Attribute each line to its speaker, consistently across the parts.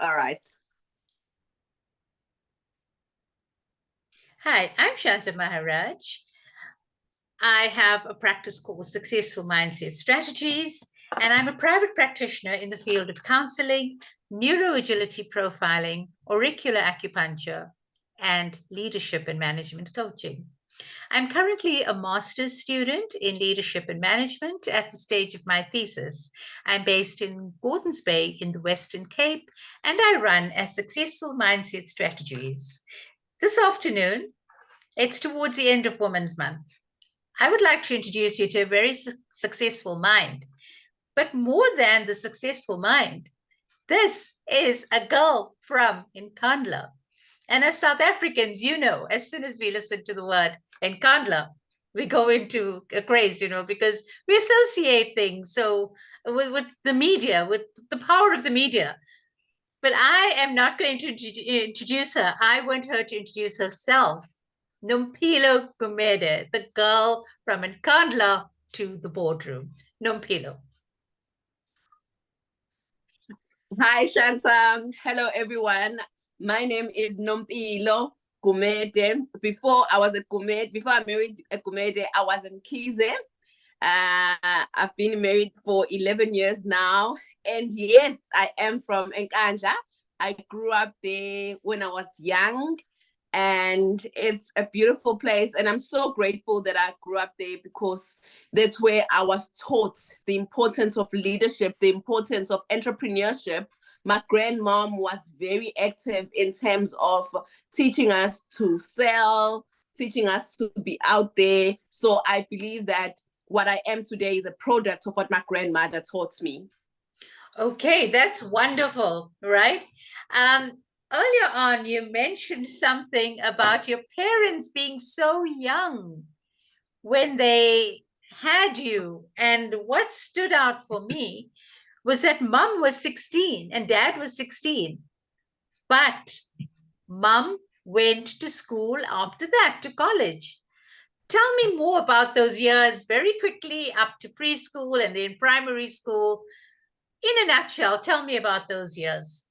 Speaker 1: All right.
Speaker 2: Hi, I'm Shanta Maharaj. I have a practice called Successful Mindset Strategies, and I'm a private practitioner in the field of counseling, neuroagility profiling, auricular acupuncture, and leadership and management coaching. I'm currently a master's student in leadership and management at the stage of my thesis. I'm based in Gordons Bay in the Western Cape, and I run a Successful Mindset Strategies. This afternoon, it's towards the end of Women's Month. I would like to introduce you to a very successful mind. But more than the successful mind, this is a girl from Nkandla. And as South Africans, as soon as we listen to the word Nkandla, we go into a craze, because we associate things so with the media, with the power of the media. But I am not going to introduce her. I want her to introduce herself. Nompilo Gumede, the girl from Nkandla to the boardroom. Nompilo.
Speaker 1: Hi, Shanta. Hello, everyone. My name is Nompilo Gumede. Before I married a Gumede, I was in Mkhize. I've been married for 11 years now. And yes, I am from Nkandla. I grew up there when I was young. And it's a beautiful place. And I'm so grateful that I grew up there because that's where I was taught the importance of leadership, the importance of entrepreneurship. My grandmom was very active in terms of teaching us to sell, teaching us to be out there. So I believe that what I am today is a product of what my grandmother taught me.
Speaker 2: Okay, that's wonderful, right? Earlier on, you mentioned something about your parents being so young when they had you. And what stood out for me was that mom was 16 and dad was 16. But mom went to school after that, to college. Tell me more about those years very quickly up to preschool and then primary school. In a nutshell, tell me about those years.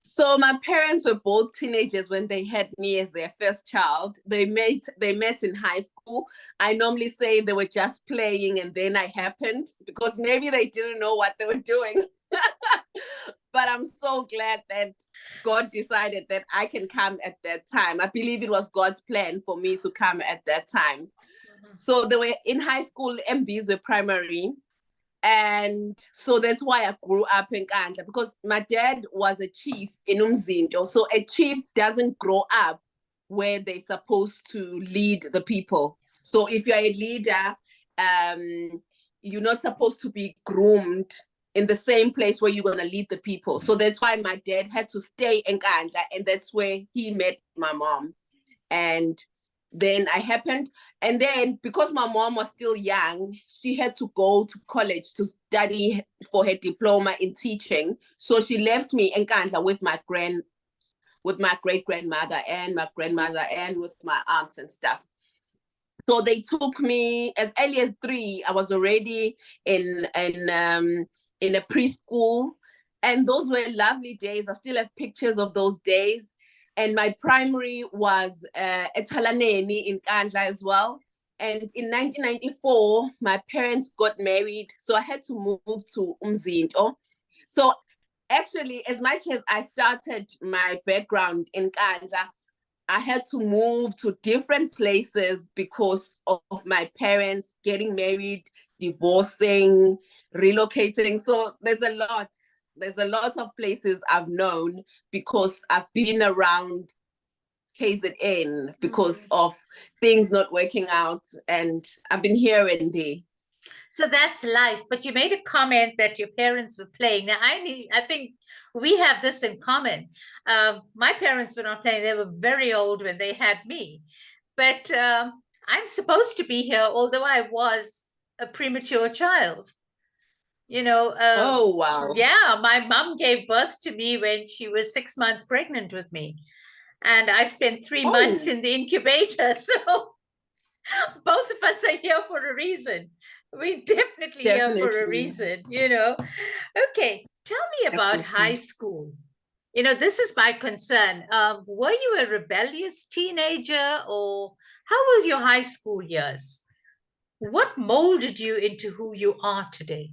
Speaker 1: So my parents were both teenagers when they had me as their first child. They met in high school. I normally say they were just playing and then I happened because maybe they didn't know what they were doing. But I'm so glad that God decided that I can come at that time. I believe it was God's plan for me to come at that time. Mm-hmm. So they were in high school, MBs were primary. And so that's why I grew up in Nkandla, because my dad was a chief in Umzinto. So a chief doesn't grow up where they're supposed to lead the people. So if you're a leader, you're not supposed to be groomed in the same place where you're going to lead the people. So that's why my dad had to stay in Nkandla, and that's where he met my mom. And then I happened. And then because my mom was still young, she had to go to college to study for her diploma in teaching. So she left me in Nkandla with my great grandmother and my grandmother and with my aunts and stuff. So they took me as early as 3. I was already in a preschool, and those were lovely days. I still have pictures of those days. And my primary was at Talaneni in Nkandla as well. And in 1994, my parents got married, so I had to move to Umzinto. So actually, as much as I started my background in Nkandla, I had to move to different places because of my parents getting married, divorcing, relocating. So there's a lot of places I've known because I've been around KZN because of things not working out, and I've been here and there.
Speaker 2: So that's life. But you made a comment that your parents were playing. Now, I think we have this in common. My parents were not playing. They were very old when they had me. But I'm supposed to be here, although I was a premature child.
Speaker 1: Oh, wow.
Speaker 2: Yeah, my mom gave birth to me when she was 6 months pregnant with me. And I spent 3 months in the incubator. So both of us are here for a reason. We definitely here for a
Speaker 1: Definitely.
Speaker 2: reason, you know. Okay, tell me about high
Speaker 1: Definitely.
Speaker 2: school. You know, this is my concern. Were you a rebellious teenager, or how was your high school years? What molded you into who you are today?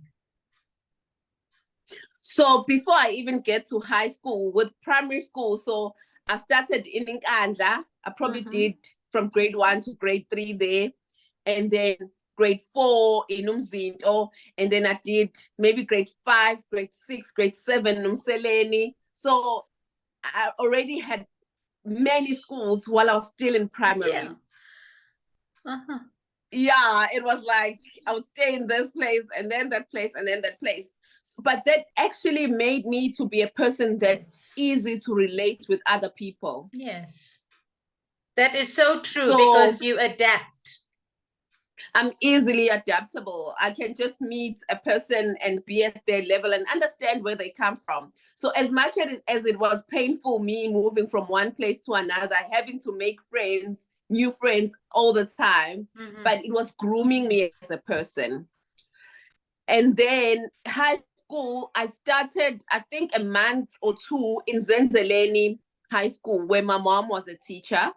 Speaker 1: So before I even get to high school, with primary school, so I started in Nkandla. I probably
Speaker 2: Mm-hmm.
Speaker 1: did from grade 1 to grade 3 there. And then grade 4 in Umzinto. And then I did maybe grade 5, grade 6, grade 7 in Umseleni. So I already had many schools while I was still in
Speaker 2: Yeah.
Speaker 1: primary.
Speaker 2: Uh-huh.
Speaker 1: Yeah, it was like I would stay in this place and then that place and then that place. So, but that actually made me to be a person that's
Speaker 2: Yes.
Speaker 1: easy to relate with other people.
Speaker 2: Yes. That is so true
Speaker 1: So
Speaker 2: because you adapt.
Speaker 1: I'm easily adaptable. I can just meet a person and be at their level and understand where they come from. So as much as it was painful, me moving from one place to another, having to make friends, new friends all the time,
Speaker 2: Mm-hmm.
Speaker 1: but it was grooming me as a person. And then high school, I started, I think, a month or two in Zenzeleni High School, where my mom was a teacher.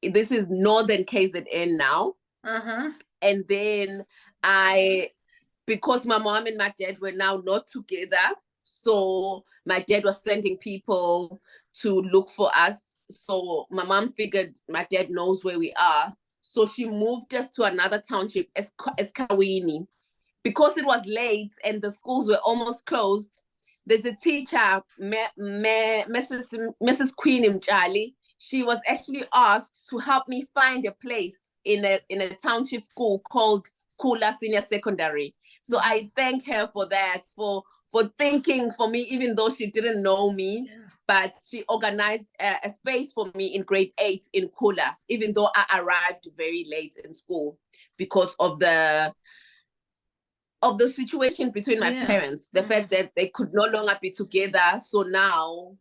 Speaker 1: This is Northern KZN now.
Speaker 2: Uh-huh.
Speaker 1: And then because my mom and my dad were now not together, so my dad was sending people to look for us. So my mom figured my dad knows where we are. So she moved us to another township, as Kawini. Because it was late and the schools were almost closed, there's a teacher, Mrs. Queen Mjali. She was actually asked to help me find a place in a township school called Kula Senior Secondary. So I thank her for that, for thinking for me, even though she didn't know me. Yeah. But she organized a space for me in grade 8 in Kula, even though I arrived very late in school because of the situation between my parents, the fact that they could no longer be together. So now,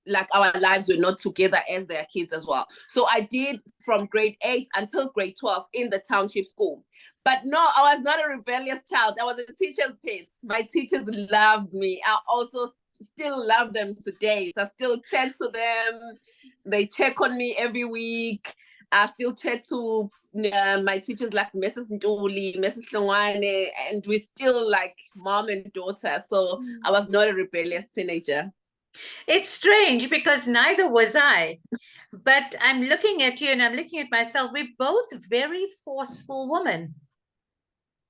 Speaker 1: like, our lives were not together as their kids as well. So I did from grade 8 until grade 12 in the township school. But no, I was not a rebellious child. I was a teacher's pet. My teachers loved me. I also still love them today. So I still chat to them. They check on me every week. I still chat to my teachers like Mrs. Nduli, Mrs. Longwane, and we're still like mom and daughter. So I was not a rebellious teenager.
Speaker 2: It's strange because neither was I. But I'm looking at you and I'm looking at myself. We're both very forceful women.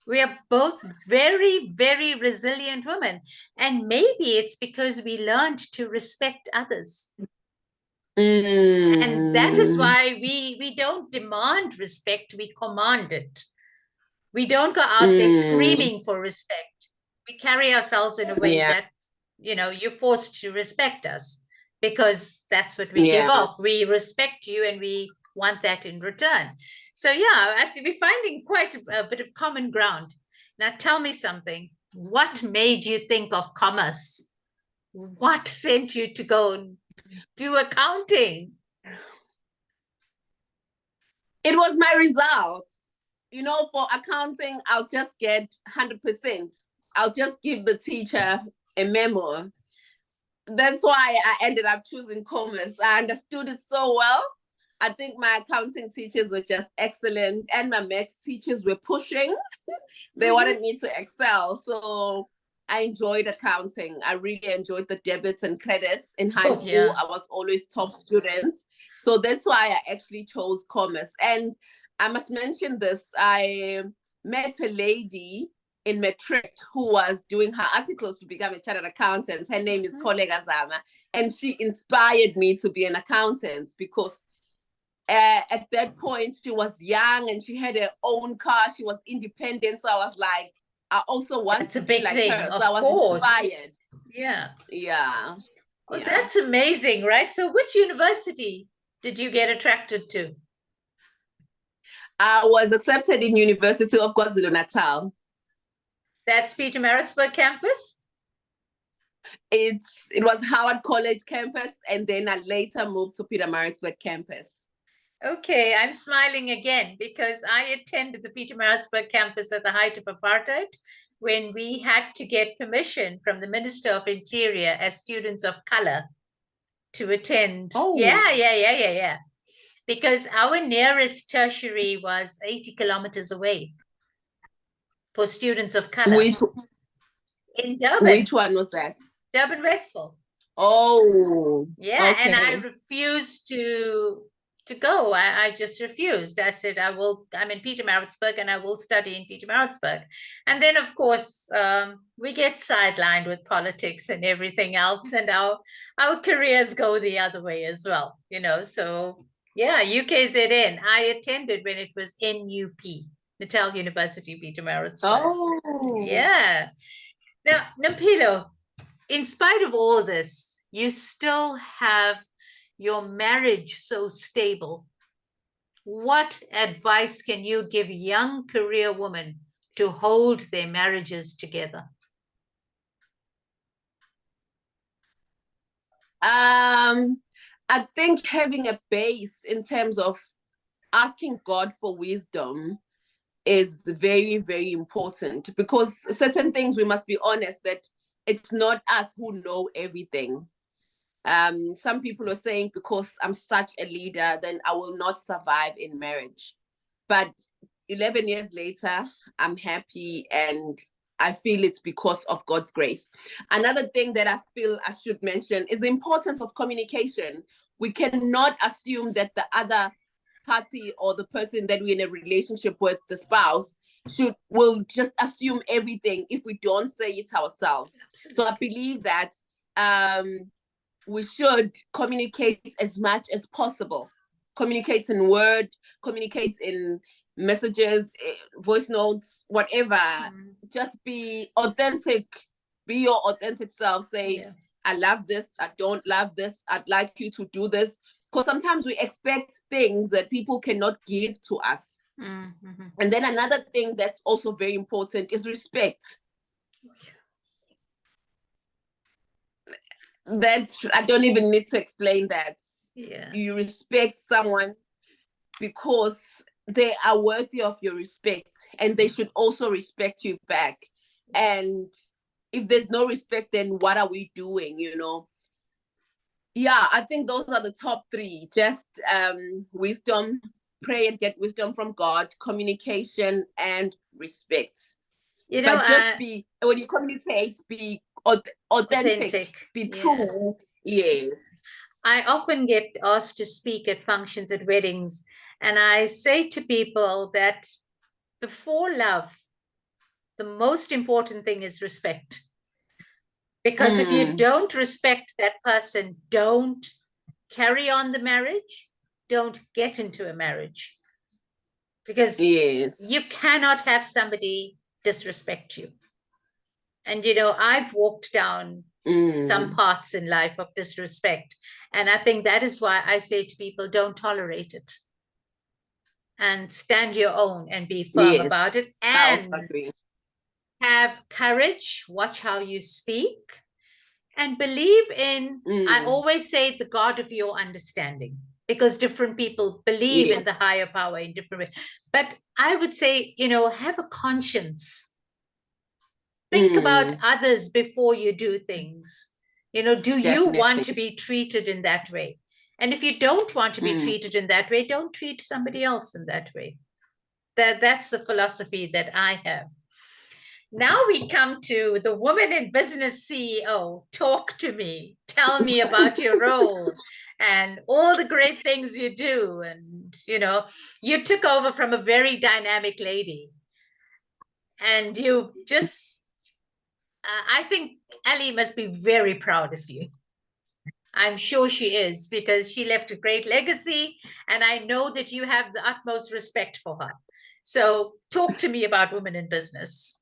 Speaker 2: We are both very, very resilient women. And maybe it's because we learned to respect others. And that is why we don't demand respect, we command it. We don't go out there screaming for respect. We carry ourselves in a way that, you know, you're forced to respect us because that's what we give off. We respect you and we want that in return. So yeah, we're finding quite a bit of common ground. Now tell me something. What made you think of commerce? What sent you to go and do accounting?
Speaker 1: It was my results. You know, for accounting, I'll just get 100%. I'll just give the teacher a memo. That's why I ended up choosing commerce. I understood it so well. I think my accounting teachers were just excellent, and my maths teachers were pushing. They wanted me to excel. So I enjoyed accounting. I really enjoyed the debits and credits in high school. Yeah. I was always top student. So that's why I actually chose commerce. And I must mention this. I met a lady in matric who was doing her articles to become a chartered accountant. Her name is Kolega Zama. And she inspired me to be an accountant because at that point she was young and she had her own car. She was independent. So I was like, I also want to be like her. So I was inspired.
Speaker 2: Yeah.
Speaker 1: Yeah.
Speaker 2: Well, that's amazing, right? So which university did you get attracted to?
Speaker 1: I was accepted in University of Kwa Zulu Natal.
Speaker 2: That's Pietermaritzburg campus?
Speaker 1: It was Howard College campus, and then I later moved to Pietermaritzburg campus.
Speaker 2: Okay, I'm smiling again because I attended the Pietermaritzburg campus at the height of apartheid when we had to get permission from the Minister of Interior as students of color to attend.
Speaker 1: Oh.
Speaker 2: Yeah. Because our nearest tertiary was 80 kilometers away for students of color. In Durban.
Speaker 1: Which one was that?
Speaker 2: Durban Westville.
Speaker 1: Oh.
Speaker 2: Yeah,
Speaker 1: okay.
Speaker 2: and I refused to go. I just refused. I said, I'm in Pietermaritzburg and I will study in Pietermaritzburg. And then, of course, we get sidelined with politics and everything else, and our careers go the other way as well, you know. So, yeah, UKZN. I attended when it was NUP, Natal University, Pietermaritzburg.
Speaker 1: Oh.
Speaker 2: Yeah. Now, Nompilo, in spite of all this, you still have your marriage so stable. What advice can you give young career women to hold their marriages together?
Speaker 1: I think having a base in terms of asking God for wisdom is very, very important, because certain things, we must be honest that it's not us who know everything. Some people are saying, because I'm such a leader, then I will not survive in marriage. But 11 years later, I'm happy, and I feel it's because of God's grace. Another thing that I feel I should mention is the importance of communication. We cannot assume that the other party or the person that we're in a relationship with, the spouse, will just assume everything if we don't say it ourselves. So I believe that we should communicate as much as possible. Communicate in word, communicate in messages, voice notes, whatever. Just be authentic. Be your authentic self. Say, I love this. I don't love this. I'd like you to do this. Because sometimes we expect things that people cannot give to us. Mm-hmm. And then another thing that's also very important is respect. That I don't even need to explain that.
Speaker 2: Yeah.
Speaker 1: You respect someone because they are worthy of your respect, and they should also respect you back. And if there's no respect, then what are we doing, you know? Yeah, I think those are the top three. Just wisdom, pray and get wisdom from God, communication, and respect. You know, but just when you communicate, be authentic, be true. Yes.
Speaker 2: I often get asked to speak at functions, at weddings, and I say to people that before love, the most important thing is respect. Because if you don't respect that person, don't carry on the marriage, don't get into a marriage. Because you cannot have somebody disrespect you. And, you know, I've walked down some parts in life of disrespect. And I think that is why I say to people, don't tolerate it. And stand your own and be firm about it. And have courage, watch how you speak. And believe in, I always say, the God of your understanding, because different people believe in the higher power in different ways. But I would say, you know, have a conscience. Think about others before you do things. You know, do you want to be treated in that way? And if you don't want to be treated in that way, don't treat somebody else in that way. That's the philosophy that I have. Now we come to the Woman in Business CEO. Talk to me. Tell me about your role and all the great things you do. And, you know, you took over from a very dynamic lady. And you just, I think Ali must be very proud of you. I'm sure she is, because she left a great legacy. And I know that you have the utmost respect for her. So talk to me about Women in Business.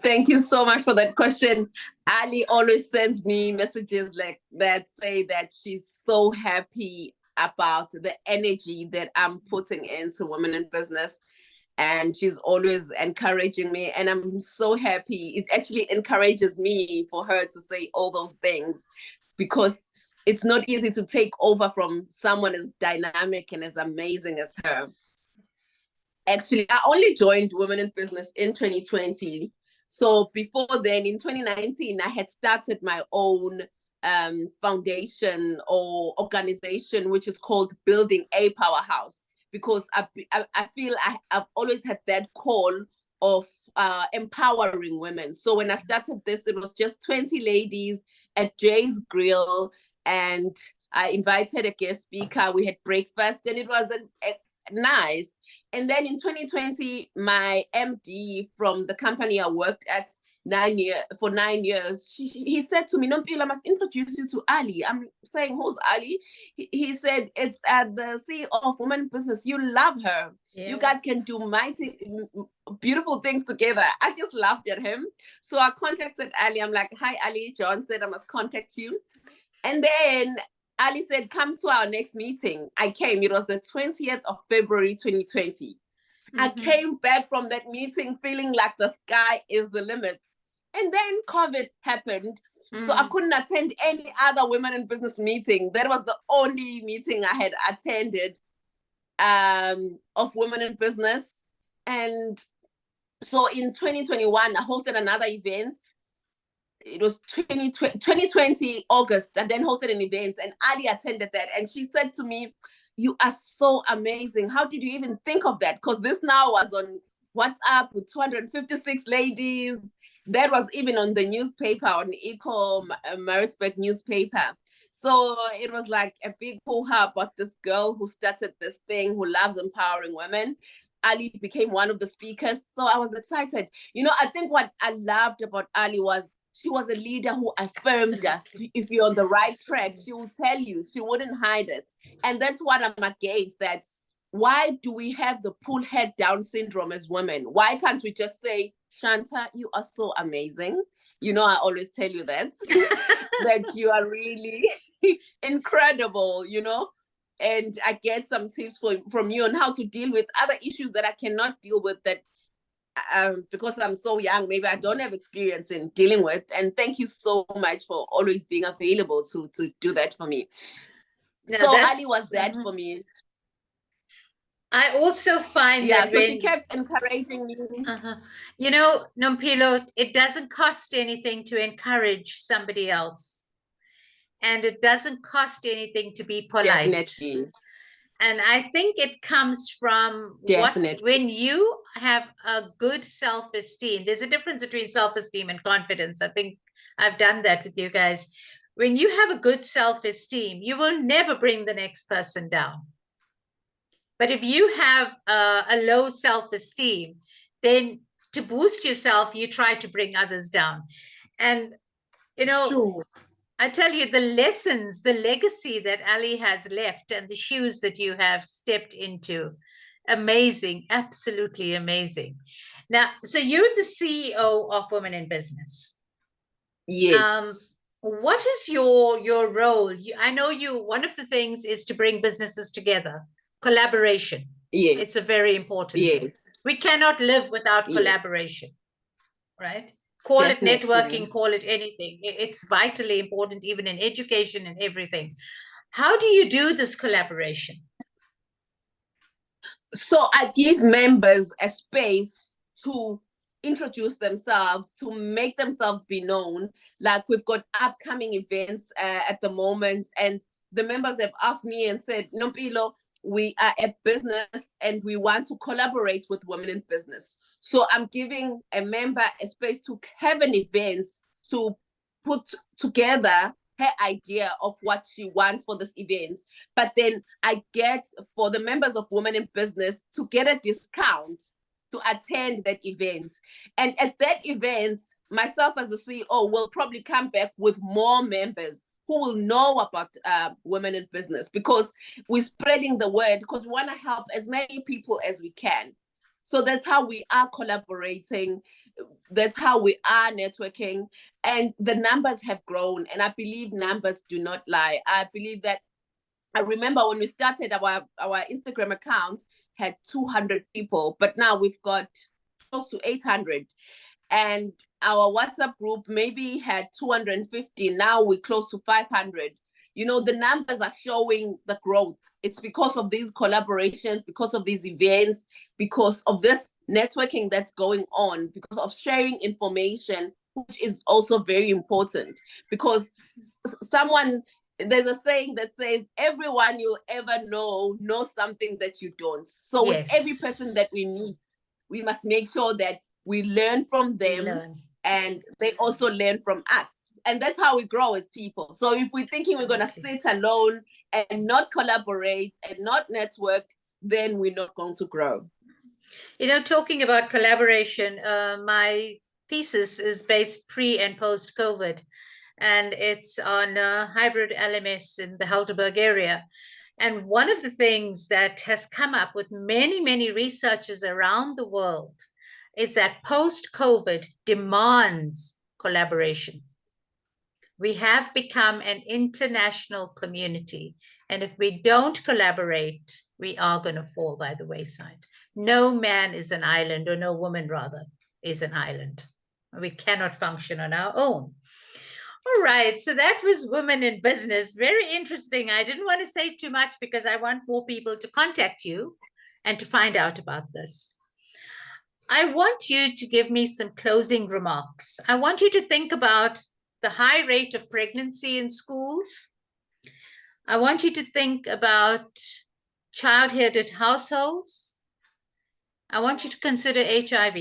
Speaker 1: Thank you so much for that question. Ali always sends me messages like that, say that she's so happy about the energy that I'm putting into Women in Business. And she's always encouraging me. And I'm so happy. It actually encourages me for her to say all those things, because it's not easy to take over from someone as dynamic and as amazing as her. Actually, I only joined Women in Business in 2020. So before then, in 2019, I had started my own foundation or organization, which is called Building a Powerhouse, because I feel I've always had that call of empowering women. So when I started this, it was just 20 ladies at Jay's Grill, and I invited a guest speaker. We had breakfast, and it was nice. And then in 2020, my MD from the company I worked at for 9 years, he said to me, Nompilo, I must introduce you to Ali. I'm saying, who's Ali? He said, it's the CEO of Women in Business. You love her. Yeah. You guys can do mighty, beautiful things together. I just laughed at him. So I contacted Ali. I'm like, hi, Ali. John said I must contact you. And then Ali said, come to our next meeting. I came. It was the 20th of February, 2020. Mm-hmm. I came back from that meeting feeling like the sky is the limit. And then COVID happened. Mm-hmm. So I couldn't attend any other Women in Business meeting. That was the only meeting I had attended of Women in Business. And so in 2021, I hosted another event. It was 2020 August, and then hosted an event, and Ali attended that, and she said to me, you are so amazing. How did you even think of that? Because this now was on WhatsApp with 256 ladies. That was even on the newspaper, on Eco Maritzburg newspaper. So it was like a big hoo-ha about this girl who started this thing, who loves empowering women. Ali became one of the speakers. So I was excited. You know, I think what I loved about Ali was she was a leader who affirmed us. If you're on the right track, she will tell you. She wouldn't hide it. And that's what I'm against, that why do we have the pull head down syndrome as women? Why can't we just say, Shanta, you are so amazing. You know, I always tell you that, that you are really incredible, you know? And I get some tips from you on how to deal with other issues that I cannot deal with, that because I'm so young, maybe I don't have experience in dealing with. And thank you so much for always being available to do that for me. No, so Ali was that for me.
Speaker 2: I also find that
Speaker 1: so she kept encouraging me.
Speaker 2: You know, Nompilo, it doesn't cost anything to encourage somebody else. And it doesn't cost anything to be polite.
Speaker 1: Definitely.
Speaker 2: And I think it comes from when you have a good self-esteem. There's a difference between self-esteem and confidence. I think I've done that with you guys. When you have a good self-esteem, you will never bring the next person down. But if you have a low self-esteem, then to boost yourself, you try to bring others down. And, you know,
Speaker 1: sure.
Speaker 2: I tell you, the lessons, the legacy that Ali has left and the shoes that you have stepped into, amazing, absolutely amazing. Now, so you're the CEO of Women in Business.
Speaker 1: Yes.
Speaker 2: What is your role? I know one of the things is to bring businesses together, collaboration.
Speaker 1: Yes.
Speaker 2: It's a very important thing. We cannot live without collaboration, right? Call Definitely. It networking, call it anything. It's vitally important, even in education and everything. How do you do this collaboration?
Speaker 1: So I give members a space to introduce themselves, to make themselves be known. Like we've got upcoming events at the moment, and the members have asked me and said, Nompilo, we are a business and we want to collaborate with Women in Business. So I'm giving a member a space to have an event to put together her idea of what she wants for this event. But then I get for the members of Women in Business to get a discount to attend that event. And at that event, myself as the CEO will probably come back with more members who will know about Women in Business, because we're spreading the word, because we want to help as many people as we can. So that's how we are collaborating. That's how we are networking. And the numbers have grown. And I believe numbers do not lie. I believe that, I remember when we started our Instagram account had 200 people, but now we've got close to 800. And our WhatsApp group maybe had 250. Now we're close to 500. the numbers are showing the growth. It's because of these collaborations, because of these events, because of this networking that's going on, because of sharing information, which is also very important. Because there's a saying that says, everyone you'll ever knows something that you don't. So with every person that we meet, we must make sure that we learn from them and they also learn from us. And that's how we grow as people. So if we're thinking we're going to sit alone and not collaborate and not network, then we're not going to grow.
Speaker 2: Talking about collaboration, my thesis is based pre and post COVID, and it's on hybrid LMS in the Helderberg area. And one of the things that has come up with many, many researchers around the world is that post-COVID demands collaboration. We have become an international community. And if we don't collaborate, we are going to fall by the wayside. No man is an island, or no woman, rather, is an island. We cannot function on our own. All right, so that was Women in Business. Very interesting. I didn't want to say too much because I want more people to contact you and to find out about this. I want you to give me some closing remarks. I want you to think about the high rate of pregnancy in schools. I want you to think about child-headed households. I want you to consider HIV.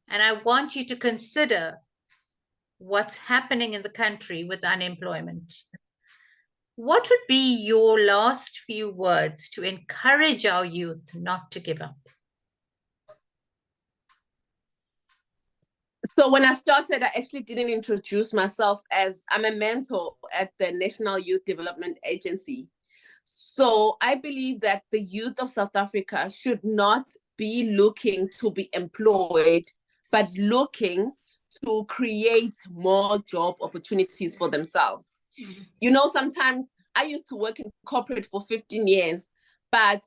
Speaker 2: And I want you to consider what's happening in the country with unemployment. What would be your last few words to encourage our youth not to give up?
Speaker 1: So when I started, I actually didn't introduce myself as I'm a mentor at the National Youth Development Agency. So I believe that the youth of South Africa should not be looking to be employed, but looking to create more job opportunities for themselves. Mm-hmm. Sometimes I used to work in corporate for 15 years, but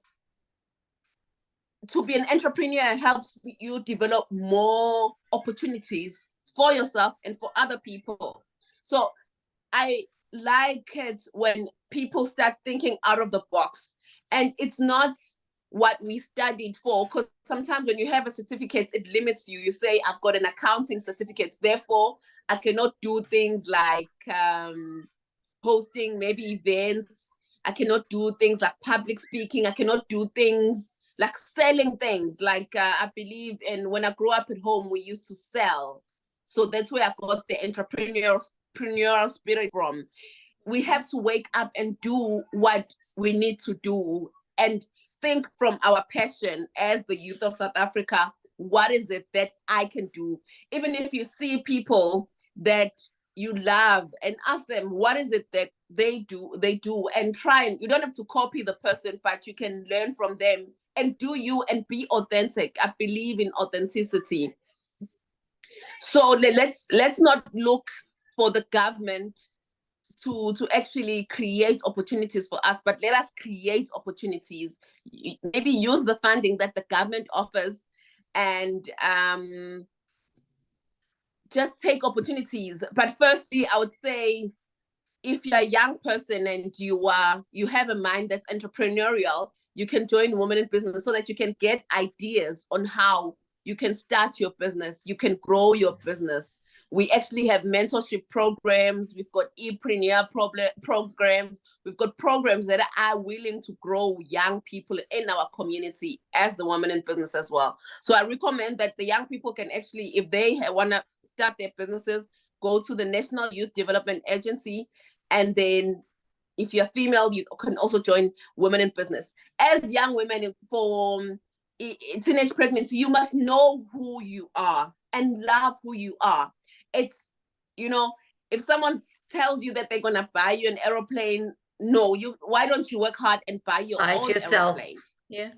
Speaker 1: to be an entrepreneur helps you develop more opportunities for yourself and for other people. So I like it when people start thinking out of the box, and it's not what we studied for, because sometimes when you have a certificate, it limits you. You say, I've got an accounting certificate, therefore I cannot do things like hosting maybe events. I cannot do things like public speaking. I cannot do things like selling things. Like I believe in, when I grew up at home, we used to sell. So that's where I got the entrepreneurial spirit from. We have to wake up and do what we need to do and think from our passion as the youth of South Africa. What is it that I can do? Even if you see people that you love, and ask them, what is it that they do, and try, and you don't have to copy the person, but you can learn from them and do you and be authentic. I believe in authenticity. So let's not look for the government to actually create opportunities for us, but let us create opportunities. Maybe use the funding that the government offers, and just take opportunities. But firstly, I would say, if you're a young person and you have a mind that's entrepreneurial, you can join Women in Business so that you can get ideas on how you can start your business, you can grow your business. We actually have mentorship programs. We've got e-preneur programs. We've got programs that are willing to grow young people in our community as the Women in Business as well. So I recommend that the young people can actually, if they want to start their businesses, go to the National Youth Development Agency. And then if you're female, you can also join Women in Business. As young women for teenage pregnancy, you must know who you are and love who you are. It's, if someone tells you that they're going to buy you an aeroplane, no, why don't you work hard and buy your own aeroplane?
Speaker 2: Yeah.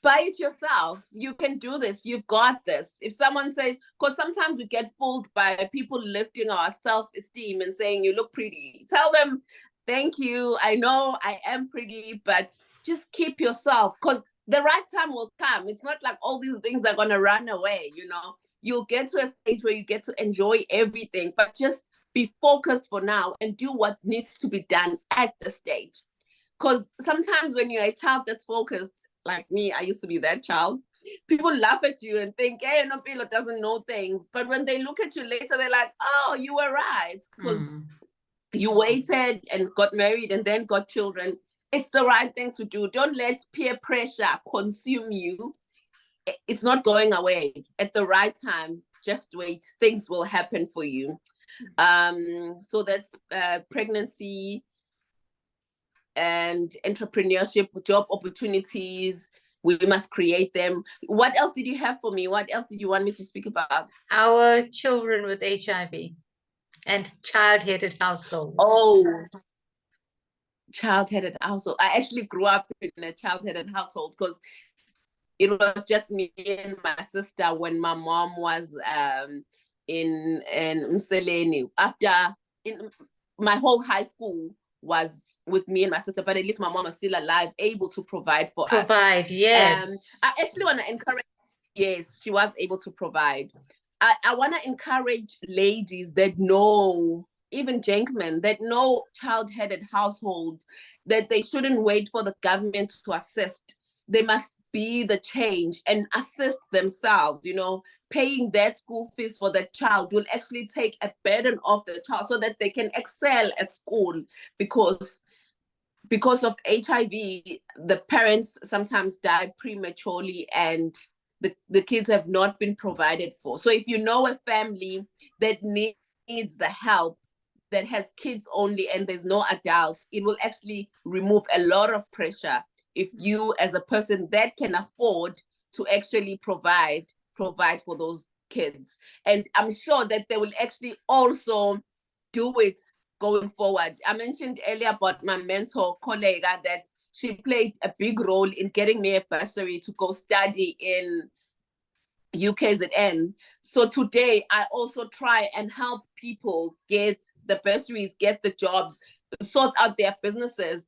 Speaker 1: Buy it yourself. You can do this. You've got this. If someone says, because sometimes we get fooled by people lifting our self-esteem and saying, you look pretty. Tell them, thank you. I know I am pretty, but just keep yourself, because the right time will come. It's not like all these things are going to run away, You'll get to a stage where you get to enjoy everything, but just be focused for now and do what needs to be done at the stage. Because sometimes when you're a child that's focused, like me, I used to be that child, people laugh at you and think, hey, Nompilo doesn't know things. But when they look at you later, they're like, oh, you were right. Because you waited and got married and then got children. It's the right thing to do. Don't let peer pressure consume you. It's not going away. At the right time, just wait. Things will happen for you. So that's pregnancy and entrepreneurship, job opportunities. We must create them. What else did you have for me? What else did you want me to speak about?
Speaker 2: Our children with HIV and child-headed households.
Speaker 1: Oh, child-headed household. I actually grew up in a child-headed household because it was just me and my sister when my mom was in Mseleni. After my whole high school was with me and my sister, but at least my mom was still alive, able to provide for us.
Speaker 2: Provide, yes.
Speaker 1: I actually want to encourage, yes, she was able to provide. I want to encourage ladies that know, even gentlemen, that know child-headed households, that they shouldn't wait for the government to assist. They must be the change and assist themselves, you know. Paying that school fees for the child will actually take a burden off the child so that they can excel at school, because of HIV, the parents sometimes die prematurely and the kids have not been provided for. So if you know a family that needs the help, that has kids only and there's no adults, it will actually remove a lot of pressure if you, as a person that can afford to actually provide for those kids. And I'm sure that they will actually also do it going forward. I mentioned earlier about my mentor, Kollega, that she played a big role in getting me a bursary to go study in UKZN. So today I also try and help people get the bursaries, get the jobs, sort out their businesses,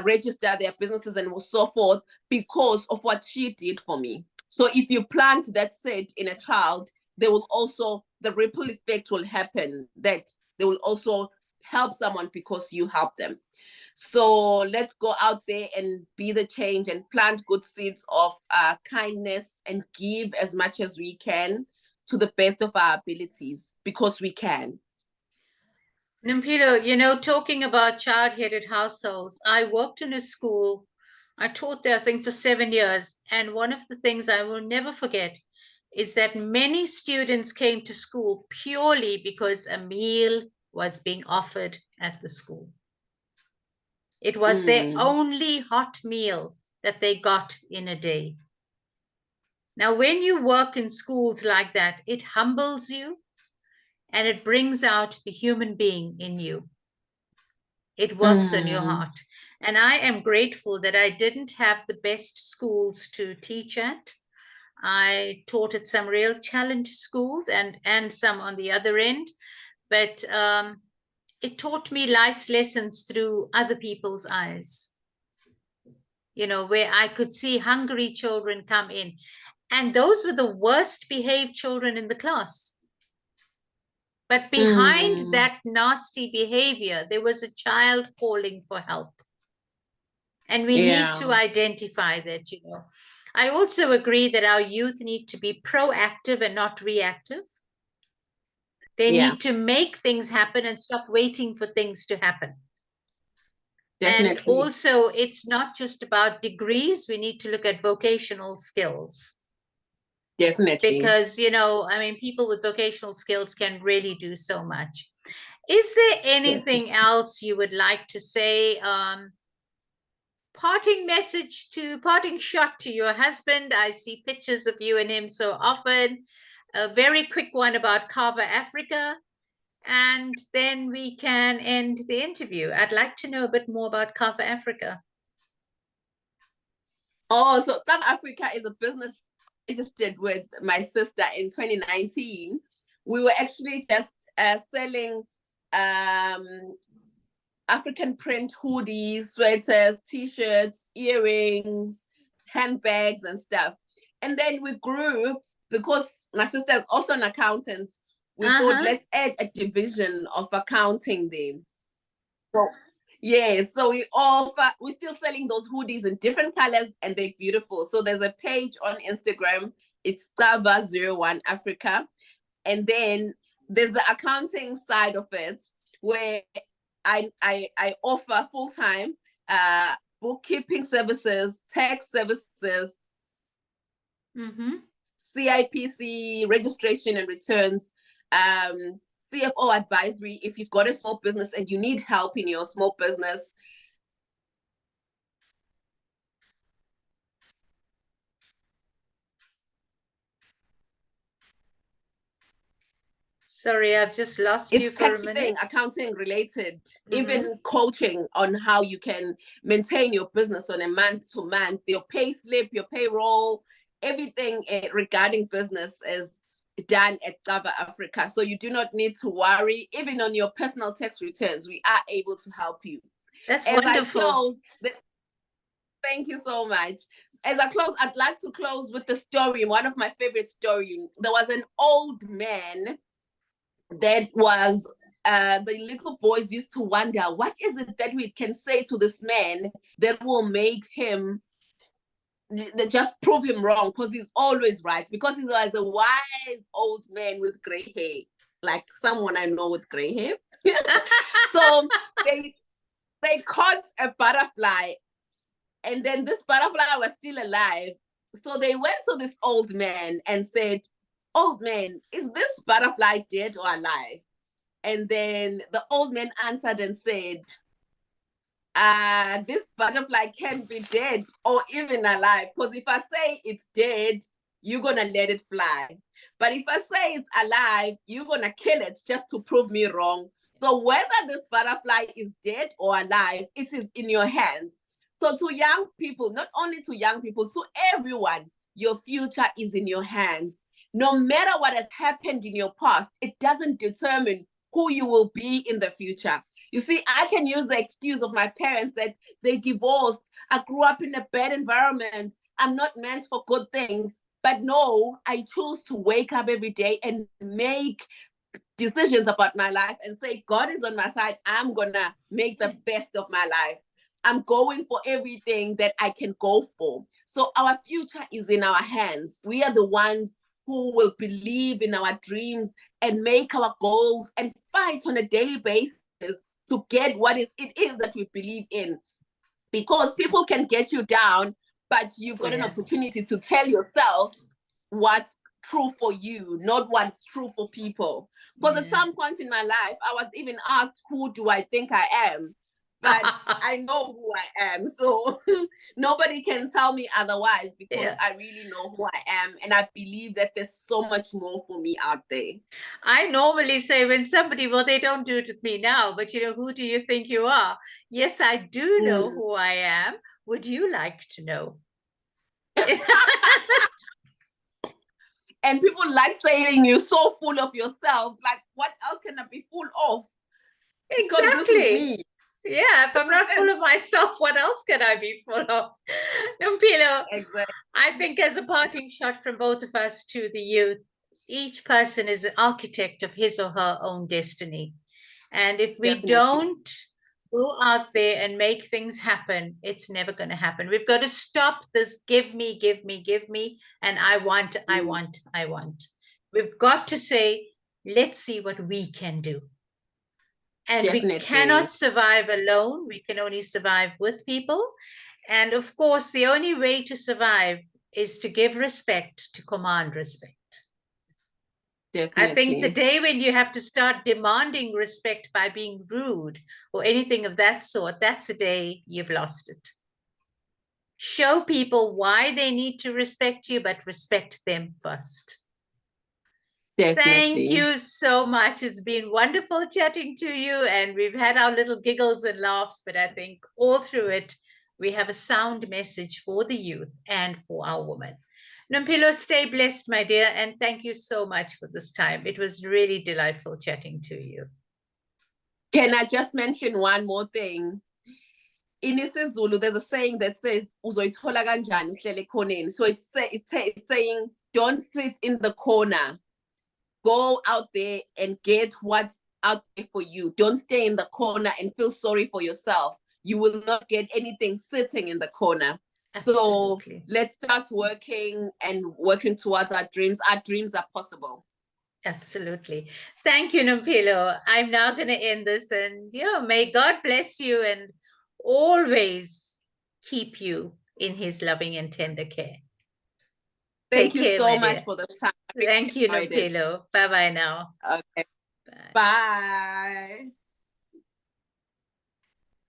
Speaker 1: register their businesses and so forth, because of what she did for me. So if you plant that seed in a child, the ripple effect will happen, that they will also help someone because you help them. So let's go out there and be the change and plant good seeds of kindness and give as much as we can to the best of our abilities, because we can.
Speaker 2: Nompilo, you know, talking about child-headed households, I worked in a school. I taught there, I think, for 7 years. And one of the things I will never forget is that many students came to school purely because a meal was being offered at the school. It was their only hot meal that they got in a day. Now, when you work in schools like that, it humbles you and it brings out the human being in you. It works on your heart. And I am grateful that I didn't have the best schools to teach at. I taught at some real challenge schools and some on the other end. But it taught me life's lessons through other people's eyes, you know, where I could see hungry children come in. And those were the worst behaved children in the class. But behind that nasty behavior, there was a child calling for help. And we need to identify that, you know. I also agree that our youth need to be proactive and not reactive. They need to make things happen and stop waiting for things to happen. Definitely. And also, it's not just about degrees. We need to look at vocational skills. Definitely. Because, you know, I mean, people with vocational skills can really do so much. Is there anything else you would like to say? Parting shot to your husband. I see pictures of you and him so often. A very quick one about Carver Africa. And then we can end the interview. I'd like to know a bit more about Carver Africa.
Speaker 1: Oh, so South Africa is a business registered with my sister in 2019. We were actually just selling African print hoodies, sweaters, t-shirts, earrings, handbags and stuff. And then we grew, because my sister is also an accountant. we thought let's add a division of accounting there. So, yeah, so we're still selling those hoodies in different colors and they're beautiful. So there's a page on Instagram, it's Sava01 Africa. And then there's the accounting side of it where I offer full-time bookkeeping services, tax services, CIPC registration and returns, CFO advisory if you've got a small business and you need help in your small business.
Speaker 2: Sorry, I've just lost you for a minute.
Speaker 1: It's tax, accounting related, even coaching on how you can maintain your business on a month-to-month, your pay slip, your payroll, everything regarding business is done at Sava Africa. So you do not need to worry. Even on your personal tax returns, we are able to help you.
Speaker 2: That's wonderful.
Speaker 1: Thank you so much. As I close, I'd like to close with the story, one of my favorite stories. There was an old man that was, the little boys used to wonder, what is it that we can say to this man that will make him, just prove him wrong, because he's always right, because he was a wise old man with gray hair, like someone I know with gray hair. So they caught a butterfly, and then this butterfly was still alive. So they went to this old man and said, old man, is this butterfly dead or alive? And then the old man answered and said, this butterfly can be dead or even alive. Because if I say it's dead, you're going to let it fly. But if I say it's alive, you're going to kill it just to prove me wrong. So whether this butterfly is dead or alive, it is in your hands. So to young people, not only to young people, to everyone, your future is in your hands. No matter what has happened in your past, it doesn't determine who you will be in the future. You see, I can use the excuse of my parents that they divorced. I grew up in a bad environment. I'm not meant for good things. But no, I choose to wake up every day and make decisions about my life and say, God is on my side. I'm going to make the best of my life. I'm going for everything that I can go for. So our future is in our hands. We are the ones who will believe in our dreams and make our goals and fight on a daily basis to get what it is that we believe in. Because people can get you down, but you've got an opportunity to tell yourself what's true for you, not what's true for people. Because at some point in my life, I was even asked, who do I think I am? But I know who I am. So nobody can tell me otherwise, because I really know who I am. And I believe that there's so much more for me out there.
Speaker 2: I normally say when somebody, well, they don't do it with me now, but who do you think you are? Yes, I do know who I am. Would you like to know?
Speaker 1: And people like saying you're so full of yourself. Like, what else can I be full of?
Speaker 2: Exactly.
Speaker 1: Because this is me.
Speaker 2: Yeah, if I'm not full of myself, what else can I be full of? Nompilo,
Speaker 1: exactly.
Speaker 2: I think as a parting shot from both of us to the youth, each person is an architect of his or her own destiny. And if we don't go out there and make things happen, it's never going to happen. We've got to stop this give me, and I want. We've got to say, let's see what we can do. And we cannot survive alone. We can only survive with people. And of course, the only way to survive is to give respect, to command respect.
Speaker 1: Definitely.
Speaker 2: I think the day when you have to start demanding respect by being rude or anything of that sort, that's a day you've lost it. Show people why they need to respect you, but respect them first.
Speaker 1: Definitely.
Speaker 2: Thank you so much. It's been wonderful chatting to you, and we've had our little giggles and laughs, but I think all through it, we have a sound message for the youth and for our women. Nompilo, stay blessed, my dear, and thank you so much for this time. It was really delightful chatting to you.
Speaker 1: Can I just mention one more thing? In isiZulu, there's a saying that says, uzoyithola kanjani uhlele ekhoneni. So it's saying, don't sit in the corner. Go out there and get what's out there for you. Don't stay in the corner and feel sorry for yourself. You will not get anything sitting in the corner.
Speaker 2: Absolutely.
Speaker 1: So let's start working and working towards our dreams. Our dreams are possible.
Speaker 2: Absolutely. Thank you, Nompilo. I'm now going to end this, and may God bless you and always keep you in his loving and tender care.
Speaker 1: Thank
Speaker 2: Take
Speaker 1: you
Speaker 2: care,
Speaker 1: so
Speaker 2: my
Speaker 1: much
Speaker 2: dear.
Speaker 1: for the time.
Speaker 2: Thank you,
Speaker 1: Enjoyed it.
Speaker 2: Nompilo. Bye-bye now.
Speaker 1: Okay.
Speaker 2: Bye.
Speaker 1: Bye.